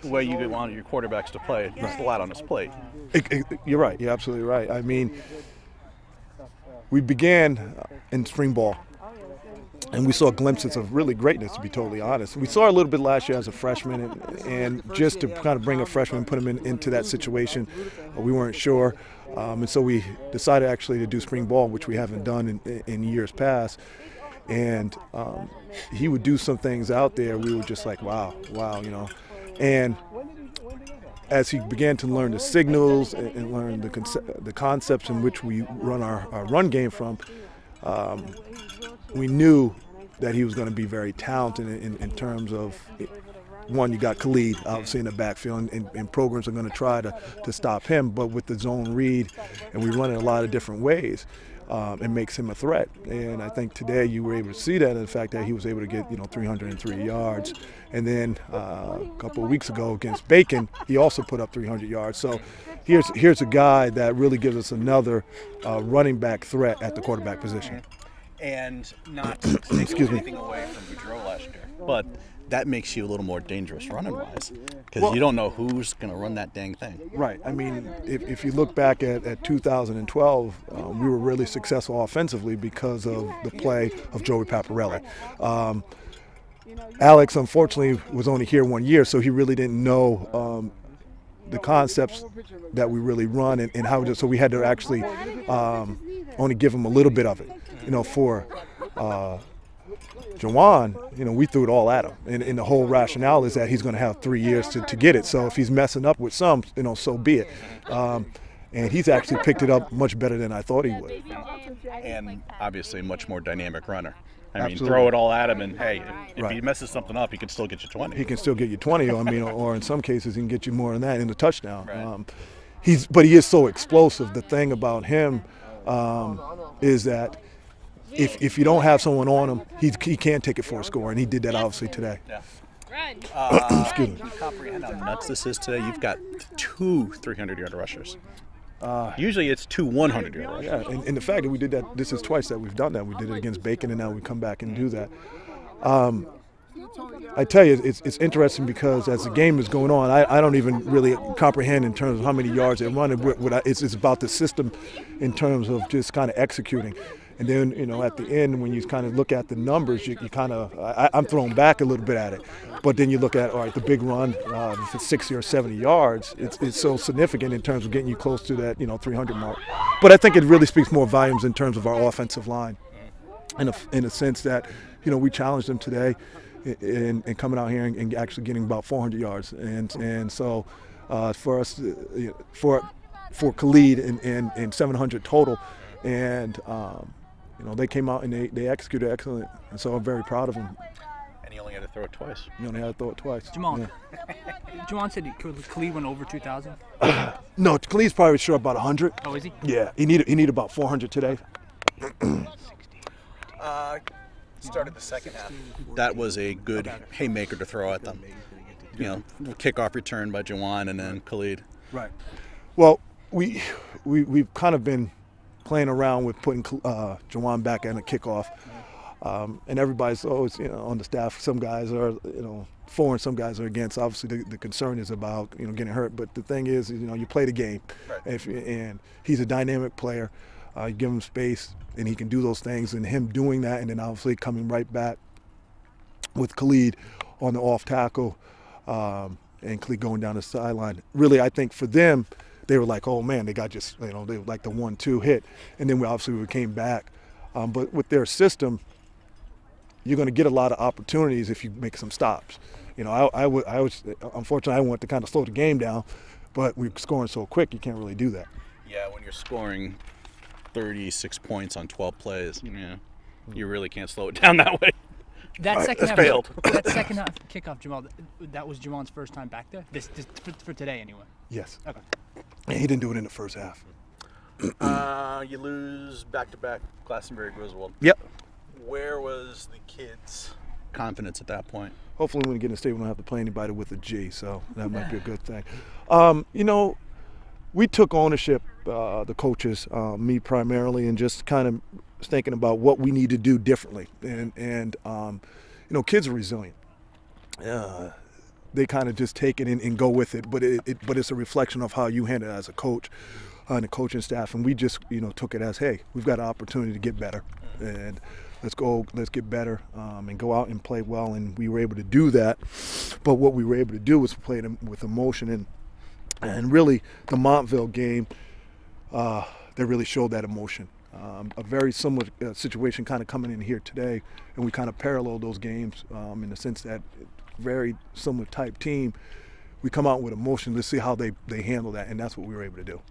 the way you want your quarterbacks to play, just a lot on his plate. You're right. You're absolutely right. I mean, we began in spring ball, and we saw glimpses of really greatness, to be totally honest. We saw a little bit last year as a freshman, and just to kind of bring a freshman and put him into that situation, we weren't sure. And so we decided actually to do spring ball, which we haven't done in years past. And he would do some things out there. We were just like, wow, you know. And as he began to learn the signals and learn the concepts in which we run our run game from, we knew that he was going to be very talented in terms of, one, you got Khalid obviously in the backfield, and programs are going to try to stop him, but with the zone read, and we run it a lot of different ways, it makes him a threat. And I think today you were able to see that in the fact that he was able to get 303 yards. And then a couple of weeks ago against Bacon, he also put up 300 yards. So here's a guy that really gives us another running back threat at the quarterback position. And not taking anything away from Boudreaux last year, but that makes you a little more dangerous running-wise, because you don't know who's going to run that dang thing. Right. I mean, if you look back at 2012, we were really successful offensively because of the play of Joey Paparelli. Alex, unfortunately, was only here 1 year, so he really didn't know the concepts that we really run and how. So we had to actually only give him a little bit of it. For Jawan, we threw it all at him. And the whole rationale is that he's going to have 3 years to get it. So if he's messing up with some, so be it. And he's actually picked it up much better than I thought he would. And obviously a much more dynamic runner. I mean, Absolutely. throw it all at him, and hey, if Right. he messes something up, he can still get you 20. He can still get you 20, or in some cases he can get you more than that in the touchdown. Right. But he is so explosive. The thing about him is that if you don't have someone on him, he can take it for a score, and he did that obviously today. Yeah. Excuse me. Can you comprehend how nuts this is today? You've got 2 300-yard rushers. Usually it's 2 100-yard rushers. Yeah, and the fact that we did that, this is twice that we've done that. We did it against Bacon, and now we come back and do that. I tell you, it's interesting because as the game is going on, I don't even really comprehend in terms of how many yards they run. It's about the system in terms of just kind of executing. And then, at the end, when you kind of look at the numbers, you kind of, I'm thrown back a little bit at it. But then you look at, all right, the big run, if it's 60 or 70 yards, it's so significant in terms of getting you close to that, 300 mark. But I think it really speaks more volumes in terms of our offensive line, in a sense that, we challenged them today in coming out here and actually getting about 400 yards. And so for us, for Khalid and 700 total, and they came out and they executed excellent, and so I'm very proud of them. And he only had to throw it twice. You only had to throw it twice. Jamal, Yeah. Jamal said Khalid went over 2,000. No, Khalid's probably sure about 100. Oh, is he? Yeah, he needed about 400 today. Started the second half. That was a good haymaker to throw at them. Kickoff return by Jawan and then Khalid. Right. Well, we've kind of been playing around with putting Jawan back in a kickoff, and everybody's always on the staff. Some guys are for and some guys are against. Obviously, the concern is about getting hurt. But the thing is, you play the game, right. And he's a dynamic player. You give him space, and he can do those things. And him doing that, and then obviously coming right back with Khalid on the off tackle, and Khalid going down the sideline. Really, I think for them, they were like, oh man, they got just, they were like the 1-2 hit. And then we came back. But with their system, you're going to get a lot of opportunities if you make some stops. I was, unfortunately, I wanted to kind of slow the game down, but we're scoring so quick, you can't really do that. Yeah, when you're scoring 36 points on 12 plays, you really can't slow it down that way. That second half failed. That second half kickoff, Jamal, that was Jawan's first time back there? This for today anyway? Yes. Okay. And he didn't do it in the first half. You lose back-to-back Glastonbury-Griswold. Yep. Where was the kids' confidence at that point? Hopefully when we get in the state, we don't have to play anybody with a G, so that might be a good thing. We took ownership, the coaches, me primarily, and just kind of thinking about what we need to do differently. And kids are resilient. they kind of just take it and go with it. But it's a reflection of how you handle it as a coach and the coaching staff. And we just, took it as, hey, we've got an opportunity to get better, and let's get better and go out and play well. And we were able to do that. But what we were able to do was play them with emotion, and really the Montville game, they really showed that emotion. A very similar situation kind of coming in here today, and we kind of parallel those games in the sense that very similar type team. We come out with emotion. Let's see how they handle that, and that's what we were able to do.